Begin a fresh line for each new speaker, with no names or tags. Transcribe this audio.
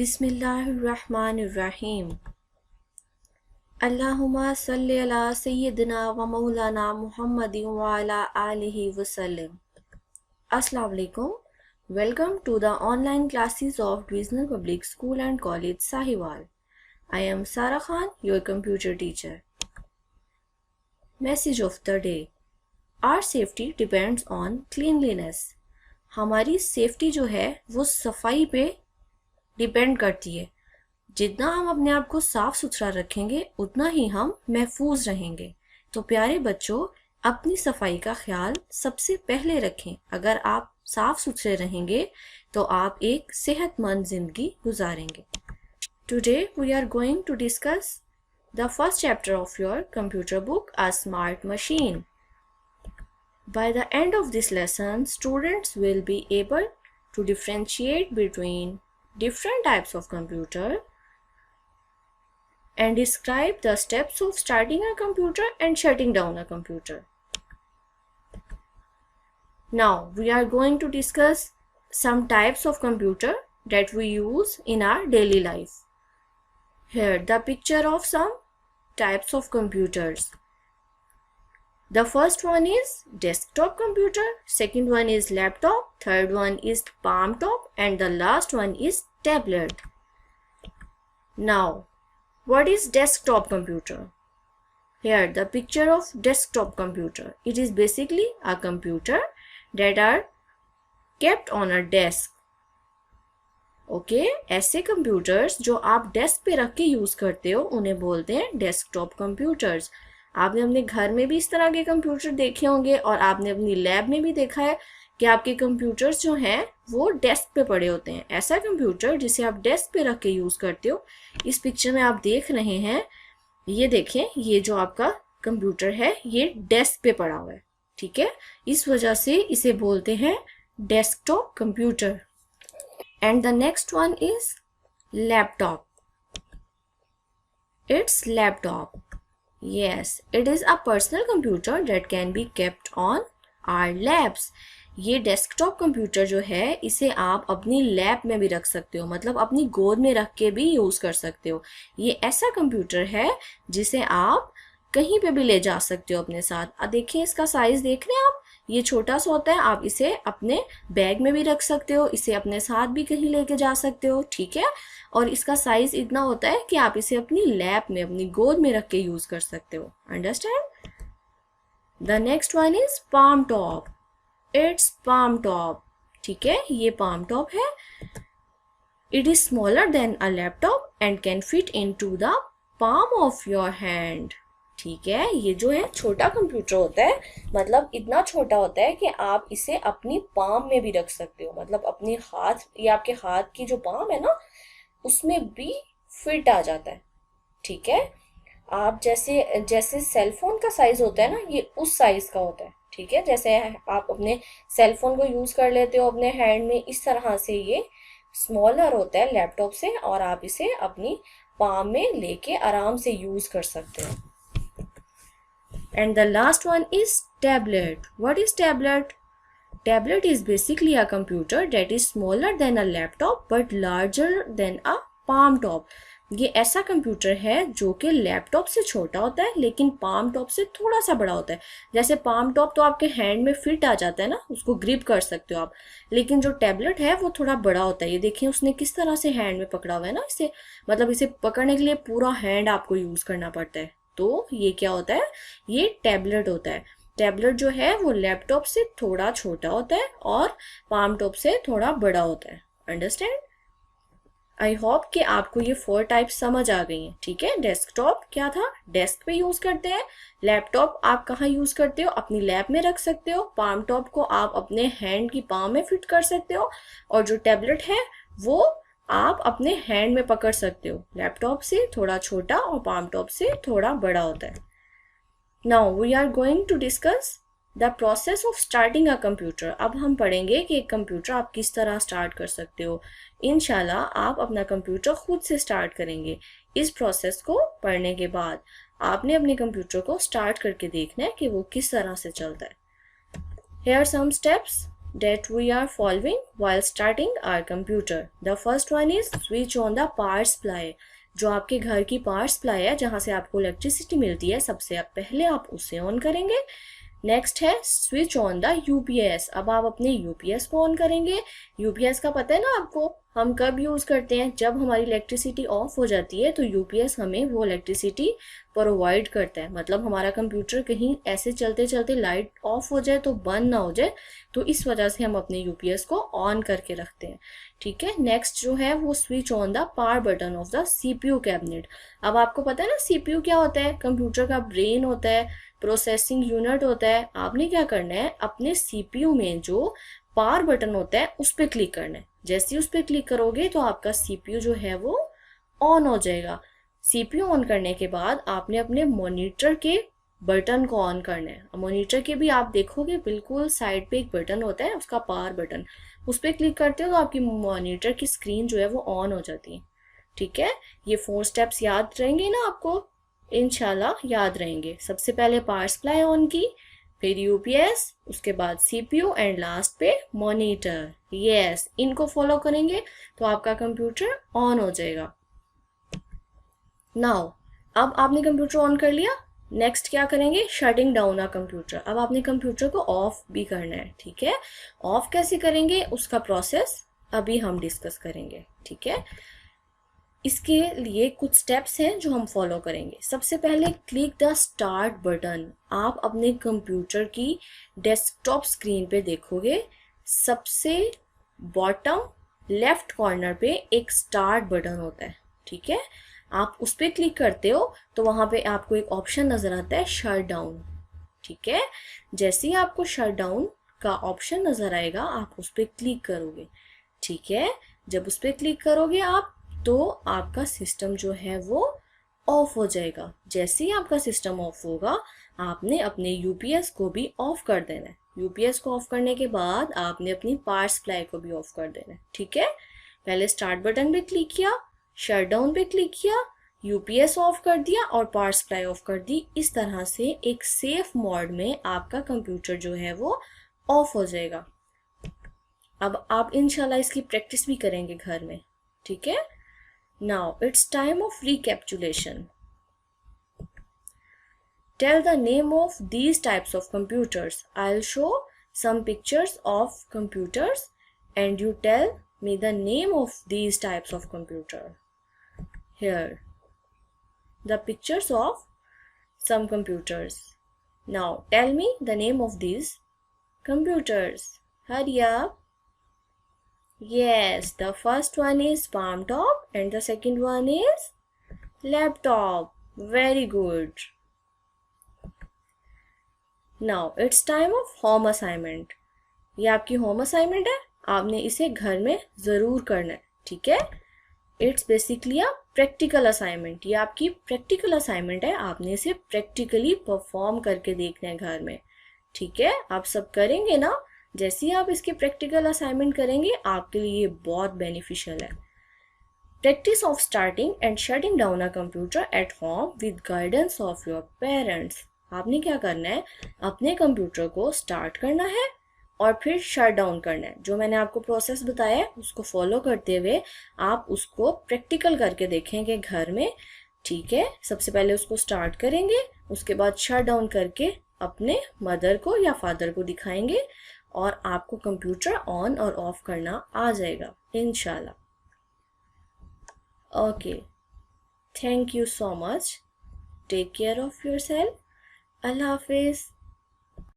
बिस्मिल्लाहिर्रहमानिर्रहीम। अल्लाहुम्मा सल्लि अला सय्यिदिना व मौलाना मुहम्मदिन व अला आलिहि वसल्लम। अस्सलाम वालेकुम। Welcome to the online classes of Divisional Public School and College Sahiwal. I am Sara Khan, your computer teacher. Message of the day. Our safety depends on cleanliness. हमारी सेफ्टी जो है वो सफाई पे डिपेंड करती है। जितना हम अपने आप को साफ सुथरा रखेंगे उतना ही हम महफूज रहेंगे। तो प्यारे बच्चों, अपनी सफाई का ख्याल सबसे पहले रखें। अगर आप साफ सुथरे रहेंगे तो आप एक सेहतमंद जिंदगी गुजारेंगे। Today we are going to discuss the first chapter of your computer book, a smart machine. By the end of this lesson, students will be able to differentiate between different types of computer and describe the steps of starting a computer and shutting down a computer. Now, we are going to discuss some types of computer that we use in our daily life. Here, the picture of some types of computers. The first one is desktop computer, second one is laptop, third one is palm top, and the last one is tablet. Now, what is desktop computer? Here, the picture of desktop computer. It is basically a computer that are kept on a desk. Okay, ऐसे computers जो आप desk पे रख के use करते हो उन्हें बोलते हैं desktop computers. आपने अपने घर में भी इस तरह के कंप्यूटर देखे होंगे और आपने अपनी लैब में भी देखा है कि आपके कंप्यूटर्स जो हैं वो डेस्क पे पड़े होते हैं। ऐसा कंप्यूटर जिसे आप डेस्क पे रख के यूज़ करते हो, इस पिक्चर में आप देख रहे हैं, ये देखें, ये जो आपका कंप्यूटर है ये डेस्क पे पड़ा हुआ है। ठीक है, इस वजह से इसे बोलते हैं desktop computer. And the next one is laptop. It's laptop. Yes, it is a personal computer that can be kept on our labs. ये डेस्कटॉप कंप्यूटर जो है इसे आप अपनी लैब में भी रख सकते हो, मतलब अपनी गोद में रख के भी यूज़ कर सकते हो। ये ऐसा कंप्यूटर है जिसे आप कहीं पे भी ले जा सकते हो अपने साथ। देखिए इसका साइज़ देख रहे हैं आप, ये छोटा सा होता है, आप इसे अपने बैग में भी रख सकते हो, इसे अपने साथ भी कहीं लेके जा सकते हो। ठीक है, और इसका साइज इतना होता है कि आप इसे अपनी लैप में, अपनी गोद में रख के यूज कर सकते हो। Understand? The next one is palmtop. It's palmtop. ठीक है, ये पाम टॉप है. It is smaller than a laptop and can fit into the palm of your hand. ठीक है, ये जो है छोटा कंप्यूटर होता है, मतलब इतना छोटा होता है कि आप इसे अपनी पाम में भी रख सकते हो, मतलब अपने हाथ, ये आपके हाथ की जो पाम है ना उसमें भी फिट आ जाता है। ठीक है, आप जैसे जैसे सेल फोन का साइज होता है ना, ये उस साइज का होता है। ठीक है, जैसे आप अपने सेल फोन को यूज कर लेते हो अपने हैंड में, इस तरह से ये स्मॉलर होता है लैपटॉप से, और आप इसे अपनी पाम में लेके आराम से यूज कर सकते हो। And the last one is tablet. What is tablet? Tablet is basically a computer that is smaller than a laptop but larger than a palm top. ये ऐसा कंप्यूटर है जो कि लैपटॉप से छोटा होता है लेकिन पाम टॉप से थोड़ा सा बड़ा होता है। जैसे पाम टॉप तो आपके हैंड में फिट आ जाता है ना, उसको ग्रिप कर सकते हो आप, लेकिन जो टैबलेट है वो थोड़ा बड़ा होता है। ये देखिए उसने किस तरह से हैंड में पकड़ा हुआ है ना इसे, मतलब इसे पकड़ने के लिए पूरा हैंड आपको यूज करना पड़ता है। तो ये क्या होता है? ये टैबलेट होता है। टैबलेट जो है वो लैपटॉप से थोड़ा छोटा होता है और पाम टॉप से थोड़ा बड़ा होता है। अंडरस्टैंड? आई होप कि आपको ये 4 टाइप्स समझ आ गई हैं। ठीक है, डेस्कटॉप क्या था? डेस्क पे यूज करते हैं। लैपटॉप आप कहाँ यूज करते हो? अपनी लैब में रख सकते हो। पाम टॉप को आप अपने हैंड की पाम में फिट कर सकते हो, और जो टैबलेट है वो आप अपने हैंड में पकड़ सकते हो। लैपटॉप से थोड़ा छोटा और पाम टॉप से थोड़ा बड़ा होता है। Now we are going to discuss the process of starting a computer. अब हम पढ़ेंगे कि एक कंप्यूटर आप किस तरह स्टार्ट कर सकते हो। इंशाल्लाह आप अपना कंप्यूटर खुद से स्टार्ट करेंगे। इस प्रोसेस को पढ़ने के बाद आपने अपने कंप्यूटर को स्टार्ट करके देखना है कि वो किस तरह से चलता है। Here are some steps. that we are following while starting our computer. The first one is switch on the power supply. जो आपके घर की पावर सप्लाई है, जहाँ से आपको इलेक्ट्रिसिटी मिलती है, सबसे आप पहले आप उसे ऑन करेंगे। नेक्स्ट है स्विच ऑन द यूपीएस। अब आप अपने यूपीएस को ऑन करेंगे। यूपीएस का पता है ना आपको, हम कब यूज़ करते हैं? जब हमारी इलेक्ट्रिसिटी ऑफ हो जाती है तो यूपीएस हमें वो इलेक्ट्रिसिटी प्रोवाइड करता है। मतलब हमारा कंप्यूटर कहीं ऐसे चलते चलते लाइट ऑफ हो जाए तो बंद ना हो जाए, तो इस वजह से हम अपने यूपीएस को ऑन करके रखते हैं। ठीक है, नेक्स्ट जो है वो switch on the power button of the CPU cabinet. अब आपको पता है ना सीपीयू क्या होता है? कंप्यूटर का ब्रेन होता है, प्रोसेसिंग यूनिट होता है। आपने क्या करना है, अपने सीपीयू में जो पावर बटन होता है उस पर क्लिक करना है। जैसे ही उस पर क्लिक करोगे तो आपका सीपीयू जो है वो ऑन हो जाएगा। सीपीयू ऑन करने के बाद आपने अपने मॉनिटर के बटन को ऑन करना है। मॉनिटर के भी आप देखोगे बिल्कुल साइड पे एक बटन होता है, उसका पावर बटन, उस पर क्लिक करते हो तो आपकी मॉनिटर की स्क्रीन जो है वो ऑन हो जाती है। ठीक है, ये 4 स्टेप्स याद रहेंगे ना आपको? इंशाल्लाह याद रहेंगे। सबसे पहले पावर सप्लाई ऑन की, फिर यूपीएस, उसके बाद सीपीयू एंड लास्ट पे मॉनिटर। यस, इनको फॉलो करेंगे तो आपका कंप्यूटर ऑन हो जाएगा। नाउ अब आपने कंप्यूटर ऑन कर लिया, नेक्स्ट क्या करेंगे? Shutting down a computer. अब आपने कंप्यूटर को ऑफ भी करना है। ठीक है, ऑफ कैसे करेंगे उसका प्रोसेस अभी हम डिस्कस करेंगे। ठीक है, इसके लिए कुछ स्टेप्स हैं जो हम फॉलो करेंगे। सबसे पहले क्लिक द स्टार्ट बटन। आप अपने कंप्यूटर की डेस्कटॉप स्क्रीन पे देखोगे, सबसे बॉटम लेफ्ट कॉर्नर पे एक स्टार्ट बटन होता है। ठीक है, आप उस पर क्लिक करते हो तो वहाँ पे आपको एक ऑप्शन नज़र आता है शट डाउन। ठीक है, जैसे ही आपको शट डाउन का ऑप्शन नज़र आएगा आप उस पर क्लिक करोगे। ठीक है, जब उस पर क्लिक करोगे आप तो आपका सिस्टम जो है वो ऑफ हो जाएगा। जैसे ही आपका सिस्टम ऑफ होगा आपने अपने यूपीएस को भी ऑफ कर देना है। यूपीएस को ऑफ करने के बाद आपने अपनी पावर सप्लाई को भी ऑफ कर देना है। ठीक है, पहले स्टार्ट बटन पे क्लिक किया, शट डाउन पे क्लिक किया, यूपीएस ऑफ कर दिया और पावर सप्लाई ऑफ कर दी। इस तरह से एक सेफ मोड में आपका कंप्यूटर जो है वो ऑफ हो जाएगा। अब आप इंशाल्लाह इसकी प्रैक्टिस भी करेंगे घर में। ठीक है, now it's time of recapitulation. Tell the name of these types of computers. I'll show some pictures of computers and you tell me the name of these types of computer. Here, the pictures of some computers. Now tell me the name of these computers. Hurry up. Yes, the first one is palm top and the second one is laptop. Very good. Now it's time of home assignment. ये आपकी home assignment है, आपने इसे घर में ज़रूर करना है। ठीक है, it's basically a practical assignment. ये आपकी प्रैक्टिकल असाइनमेंट है, आपने इसे प्रैक्टिकली परफॉर्म करके देखना है घर में। ठीक है, आप सब करेंगे ना? जैसे ही आप इसके प्रैक्टिकल असाइनमेंट करेंगे आपके लिए ये बहुत बेनिफिशियल है। Practice of starting and shutting down a computer at home with guidance of your parents. आपने क्या करना है, अपने कंप्यूटर को स्टार्ट करना है और फिर शट डाउन करना है। जो मैंने आपको प्रोसेस बताया है उसको फॉलो करते हुए आप उसको प्रैक्टिकल करके देखेंगे घर में। ठीक है, सबसे पहले उसको स्टार्ट करेंगे, उसके बाद शट डाउन करके अपने मदर को या फादर को दिखाएंगे और आपको कंप्यूटर ऑन और ऑफ करना आ जाएगा इंशाल्लाह। Okay, thank you so much, take care of yourself, अल्लाह हाफिज़।